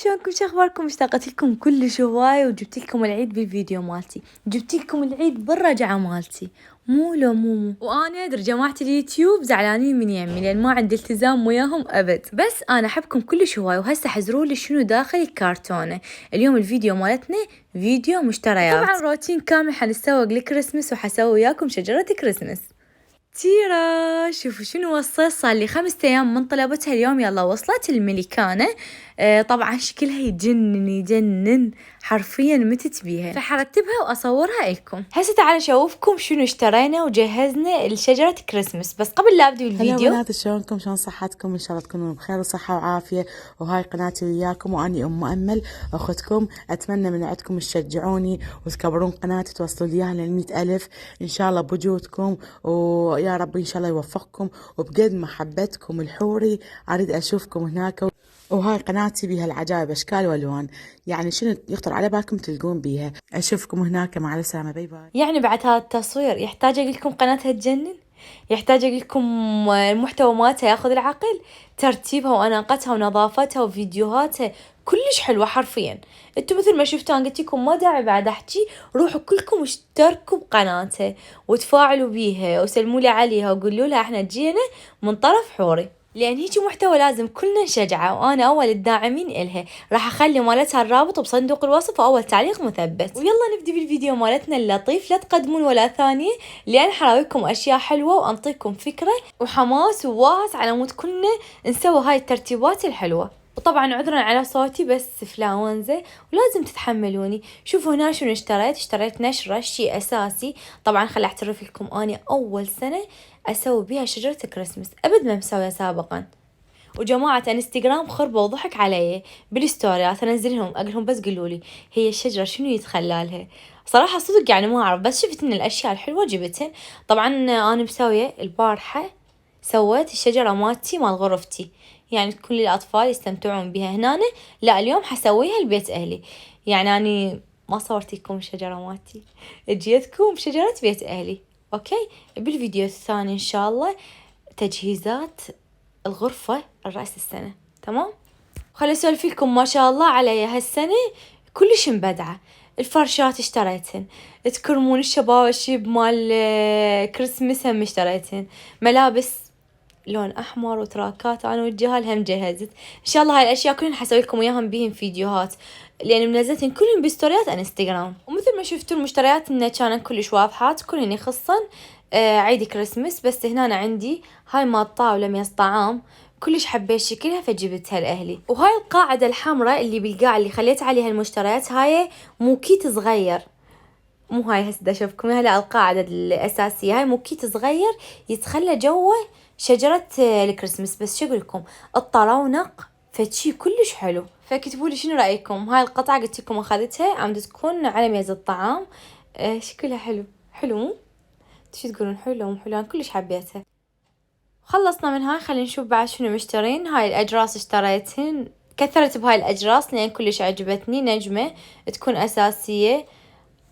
شلونكم شو اخباركم؟ اشتقت لكم كل هواي وجبت لكم العيد بالفيديو مالتي، جبت لكم العيد بالرجعه مالتي. مو وانا ادري جماعه اليوتيوب زعلانين من يمي لان ما عندي التزام وياهم ابد، بس انا احبكم كل هواي. وهسه حزروا لي شنو داخل الكرتونه. اليوم الفيديو مالتنا فيديو مشتريات، طبعا روتين كامل حنسوق لكريسمس وحسوي وياكم شجره كريسمس. تيرا شوفوا شنو وصلت، صار لي 5 أيام من طلبتها اليوم. يلا وصلت الملكانة. طبعا شكلها يجنن حرفيا متت بيها، فحرتبها واصورها لكم. هسه تعالوا اشوفكم شنو اشترينا وجهزنا لشجرة كريسمس. بس قبل لا ابدي هلا الفيديو، بنات، شلونكم؟ شلون صحتكم؟ ان شاء الله تكونوا بخير وصحه وعافيه. وهاي قناتي وياكم، واني ام امل اختكم. اتمنى من عندكم تشجعوني وتكبرون قناتي، توصلوا لي اياها ل100,000 ان شاء الله بوجودكم، ويا رب ان شاء الله يوفقكم. وبقد محبتكم الحوري اريد اشوفكم هناك. وهاي قناتي بها العجائب اشكال والوان، يعني شنو يخطر على بالكم تلقون بيها. اشوفكم هناك، مع السلامه، باي باي. يعني بعد هذا التصوير يحتاج لكم قناتها تجنن، يحتاج لكم المحتوى مالتها ياخذ العقل. ترتيبها واناقتها ونظافتها وفيديوهاتها كلش حلوه حرفيا. انتم مثل ما شفتوا انا قلت لكم ما داعي بعد احكي، روحوا كلكم اشتركوا بقناتها وتفاعلوا بيها وسلموا لي عليها وقولوا لها احنا جينا من طرف حوري، لان هيجي محتوى لازم كلنا نشجعه، وانا اول الداعمين الها. راح اخلي مالتها الرابط بصندوق الوصف واول تعليق مثبت. ويلا نبدي بالفيديو مالتنا اللطيف، لا تقدمون ولا ثانيه لان حراويكم اشياء حلوه وانطيكم فكره وحماس وواس على مود كلنا نسوي هاي الترتيبات الحلوه. وطبعا عذرا على صوتي بس فلاونزة ولازم تتحملوني. شوفوا هنا شنو اشتريت نشرة، شيء اساسي. طبعا خل اعترف لكم اني اول سنة اسوي بيها شجرة كريسمس، ابد ما مسويها سابقا. وجماعة انستغرام خربوا وضحك علي بالستوريات انزلهم اقولهم بس قولولي هي الشجرة شنو يتخلالها. صراحة صدق يعني ما اعرف، بس شفت ان الاشياء الحلوة جبتهن. طبعا انا مسوية البارحة، سويت الشجرة مالتي مال غرفتي، يعني كل الاطفال يستمتعون بها هنا. لا اليوم حسويها لبيت اهلي، يعني اني ما صورت لكم الشجرة مالتي، جيتكم بشجرة بيت اهلي. اوكي، بالفيديو الثاني ان شاء الله تجهيزات الغرفة الرأس السنة. تمام، خلي اسولف لكم ما شاء الله علي هالسنة كلش مبدعة. الفرشات اشتريتهن، تكرمون الشباشب مال كريسمس هم اشتريتهن، ملابس لون احمر وتراكات انا والجهال هم جهزت. ان شاء الله هاي الاشياء كلهن حسوي لكم اياهم بيهم فيديوهات، لان منزلتهن كلهن بستوريات انستغرام. ومثل ما شفتوا المشتريات انه كانت كلش واضحات، كلهن يخصن عيد كريسمس. بس هنا عندي هاي مال طاولة ميز طعام، كلش حبيت شكلها فجبتها لأهلي. وهاي القاعدة الحمراء اللي بالقاع اللي خليت عليها المشتريات، هاي مو كيت صغير، مو هاي هسه اشوفكم هلا القاعدة الأساسية، هاي مو كيت صغير يتخلى جوه شجرة الكريسماس. بس شو اقولكم، الطرونق فشي كلش حلو. فكتبوا لي شنو رأيكم. هاي القطعة قلت لكم اخذتها عم تكون على ميز الطعام. شكلها حلو مو؟ شو تقولون، حلو مو حلو؟ انا كلش حبيتها. خلصنا من هاي، خلينا نشوف بعد شنو مشترين. هاي الأجراس اشتريتهن، كثرت بهاي الأجراس لأن كلش عجبتني، نجمة تكون أساسية.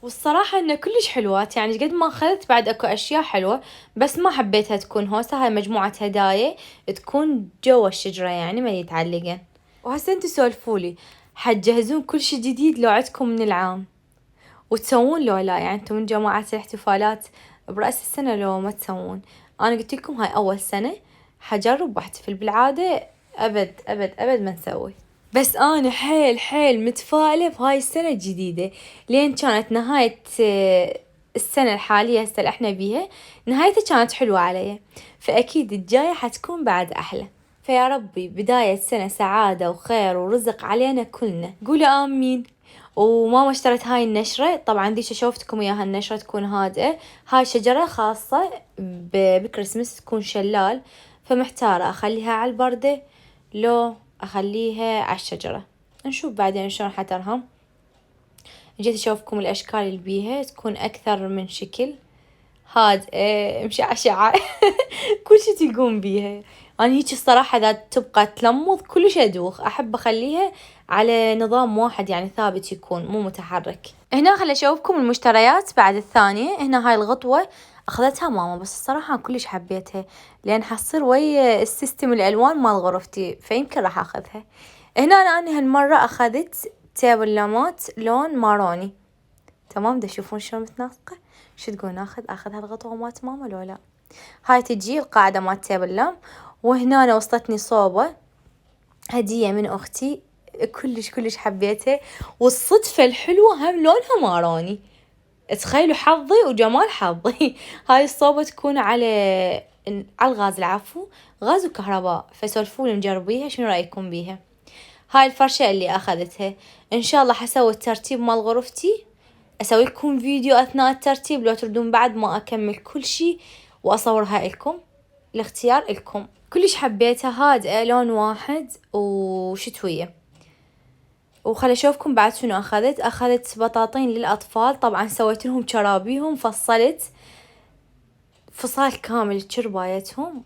والصراحة إنه كلش حلوات، يعني قد ما أخذت بعد أكو أشياء حلوة بس ما حبيتها تكون هوسة. هاي مجموعة هدايا تكون جوا الشجرة يعني ما يتعلقن. وهسه انتو سولفولي، حتجهزون كل شي جديد لو عدكم من العام وتسوون لو لا؟ يعني انتو من جماعة الاحتفالات برأس السنة لو ما تسوون؟ أنا قلت لكم هاي أول سنة حجرب واحتفل، بالعادة أبد ما نسوي. بس أنا حيل متفائلة بهاي السنة الجديدة، لين كانت نهاية السنة الحالية هسه اللي احنا بيها نهايتها كانت حلوة علي، فأكيد الجاية حتكون بعد أحلى. فيا ربي بداية سنة سعادة وخير ورزق علينا كلنا، قولوا آمين. وماما اشترت هاي النشرة، طبعا دي شوفتكم اياها، النشرة تكون هادئة. هاي شجرة خاصة بكريسمس تكون شلال، فمحتارة اخليها على البردة لو اخليها على الشجرة. نشوف بعدين شلون حترهم. جيت اشوفكم الاشكال اللي بيها تكون اكثر من شكل، هادئة مشعشعة كل شي تلقون بيها. أنا هيك الصراحة إذا تبقى تلمض كلش أدوخ، أحب أخليها على نظام واحد يعني ثابت يكون مو متحرك. هنا خلي أشوفكم المشتريات بعد الثانية. هنا هاي الغطوة أخذتها ماما، بس الصراحة كلش حبيتها لأن حصير ويا السيستم الألوان مال غرفتي، فيمكن راح أخذها. هنا أنا هالمرة أخذت تيبل لامات لون ماروني، تمام. دا تشوفون شلون متناسقة. شو تقول أخذ هالغطوة مات ماما لو لا. هاي تجي القاعدة مات تيبل لام. وهنا أنا وصلتني صوبة هدية من أختي، كلش حبيتها، والصدفة الحلوة هم لونها ماروني. تخيلوا حظي وجمال حظي. هاي الصوبة تكون على الغاز، العفو، غاز وكهرباء، فسولفولي مجربيها شنو رأيكم بيها. هاي الفرشة اللي أخذتها، إن شاء الله حسوي الترتيب مال غرفتي، أسوي لكم فيديو أثناء الترتيب لو تردون بعد ما أكمل كل شي وأصورها لكم. الاختيار لكم. كلش حبيتها، هادئة، لون واحد وشتوية. وخلي أشوفكم بعد شنو أخذت بطاطين للأطفال، طبعا سويت لهم شرابيهم، فصلت فصال كامل شربايتهم،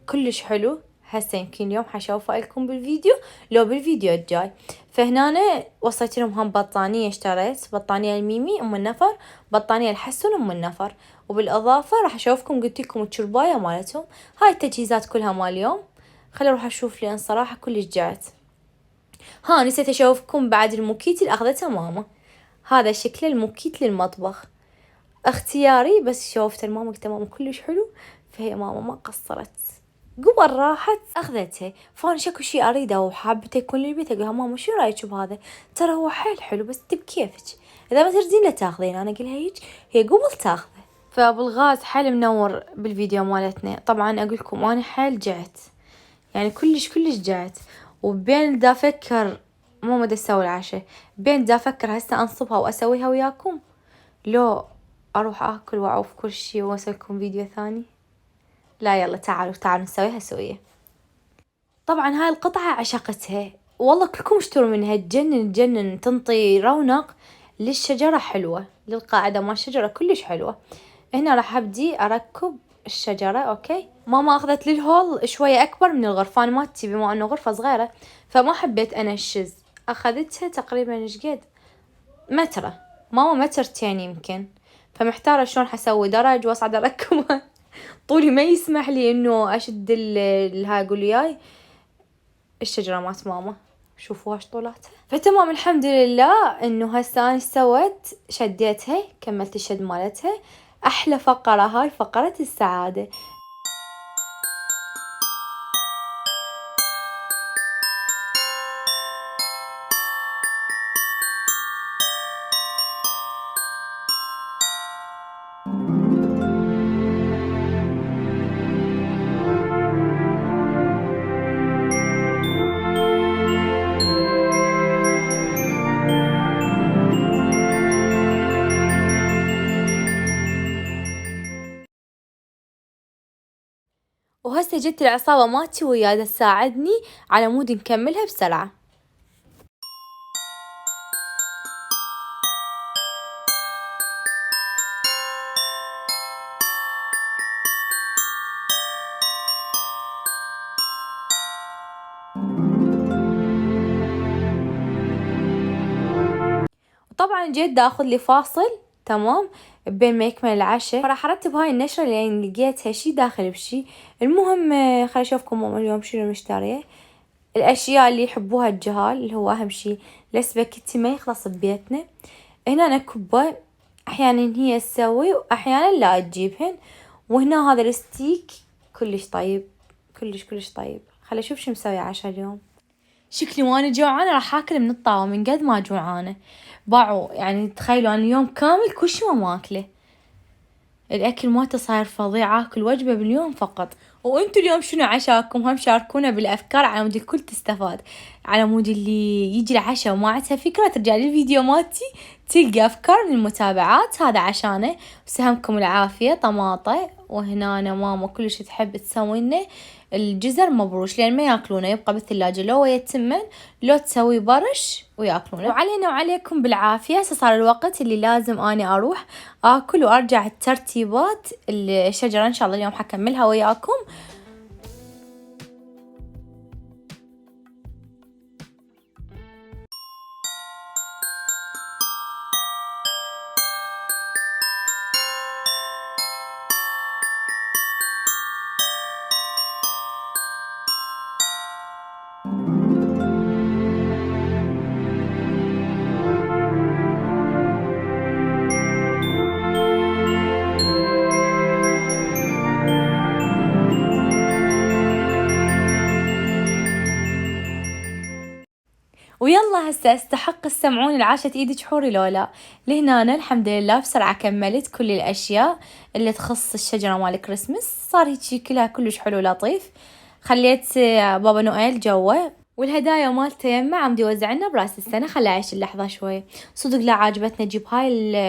كلش حلو. هسه يمكن اليوم حشوفه لكم بالفيديو لو بالفيديو الجاي. فهنا وصلت لهم هم بطانية، اشتريت بطانية الميمي أم النفر، بطانية الحسن أم النفر، وبالإضافة راح أشوفكم قلت لكم الشرباية مالتهم. هاي التجهيزات كلها مال اليوم. خلي أروح أشوف لأن صراحة كلش جعت. نسيت أشوفكم بعد الموكيت اللي أخذته ماما. هذا شكل الموكيت للمطبخ، اختياري، بس شوفت الماما قلت ماما كلش حلو، فهي ماما ما قصرت، قبل راحت أخذتها. فأنا شكو شي أريده وحابته يكون للبيت، أقولها ماما شو رأيك بهذا، ترى هو حيل حلو بس بكيفك، إذا ما تريدين لا تاخذين. أنا أقولها هيك، هي قبل تاخذه. فبالغاز حيل منور بالفيديو مالتنا. طبعا أقولكم أنا حيل جعت، يعني كلش جعت، وبين دا أفكر ماما دا تسوي العشاء، بين دا أفكر هسه أنصبها وأسويها وياكم، لو أروح أكل وأعوف كل شي وأسوي لكم فيديو ثاني. لا يلا تعالوا نسويها سوية. طبعا هاي القطعة عشقتها والله، كلكم اشتروا منها، تجنن تنطي رونق للشجرة، حلوة للقاعدة مال الشجرة كلش حلوة. هنا راح أبدي أركب الشجرة. أوكي، ماما أخذت لي الهول شوية أكبر من الغرفة، أنا مالتي بما أنه غرفة صغيرة فما حبيت أنشز، أخذتها تقريبا شقد مترة، ماما مترتين يمكن، فمحتارة شلون حسوي درج وأصعد أركبها. طولي ما يسمح لي إنه أشد هاي، قولي ياي الشجرة مات ماما، شوفوا ايش طولاتها. فتمام الحمد لله إنه هسه أنا سويت، شديتها، كملت الشد مالتها. أحلى فقرة هاي فقرة السعادة. وهسه جت العصابة ماتي وياي تساعدني على مود نكملها بسرعة. طبعا جيت دا اخذ لي فاصل، تمام، بين ما يكمل العشاء، فراح ارتب هاي النشرة لان لقيتها شي داخل بشي. المهم خلي اشوفكم ماما اليوم شنو مشتريه. الاشياء اللي يحبوها الجهال اللي هو اهم شي، الاسباجيتي ما يخلص ببيتنا. هنا انا كبة احيانا هي تسوي واحيانا لا تجيبهن. وهنا هذا الستيك كلش طيب، كلش طيب. خلي اشوف شو مسوي عشاء اليوم. شكلي وانا جوعانة راح اكل من الطاوة من قد ما جوعانة. باعوا يعني تخيلوا انا اليوم كامل كل شي ما ماكله، الاكل مالته صاير فظيع، اكل وجبة باليوم فقط. وانتوا اليوم شنو عشاكم؟ هم شاركونا بالافكار على مود الكل تستفاد، على مود اللي يجي العشاء وما عندها فكرة ترجع للفيديو مالتي تلقى افكار من المتابعات. هذا عشانه، وسهمكم العافية طماطة. وهنا أنا ماما كلش تحب تسوي لنا الجزر مبروش لان ما ياكلونه، يبقى بالثلاجة لو يتمن لو تسوي برش وياكلونه. وعلينا وعليكم بالعافية. هسه صار الوقت اللي لازم اني اروح اكل وارجع الترتيبات الشجرة ان شاء الله اليوم حكملها وياكم. ويلا هسه استحق تسمعون العاشت ايدك حوري لو لا. لهنا أنا الحمد لله بسرعة كملت كل الاشياء اللي تخص الشجرة مال الكريسماس، صار هيك كلها كلش حلو لطيف. خليت بابا نويل جوا، والهدايا مالته يمه عم يوزع لنا براس السنة. خلي اعيش اللحظة شوي. صدق لا عاجبتنا نجيب هاي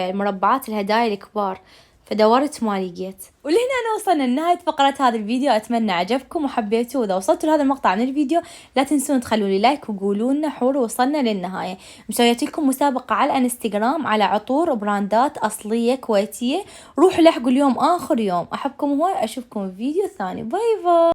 المربعات الهدايا الكبار، فدورت ما لقيت. ولهنا أنا وصلنا لنهاية فقرة هذا الفيديو، أتمنى عجبكم وحبيتوا. وإذا وصلتوا لهذا المقطع من الفيديو لا تنسون تخلوا لي لايك وقولوا لنا حور وصلنا للنهاية. مسويت لكم مسابقة على الانستغرام على عطور براندات أصلية كويتية، روحوا لحقوا اليوم آخر يوم. أحبكم هواي، أشوفكم في فيديو ثاني. باي باي.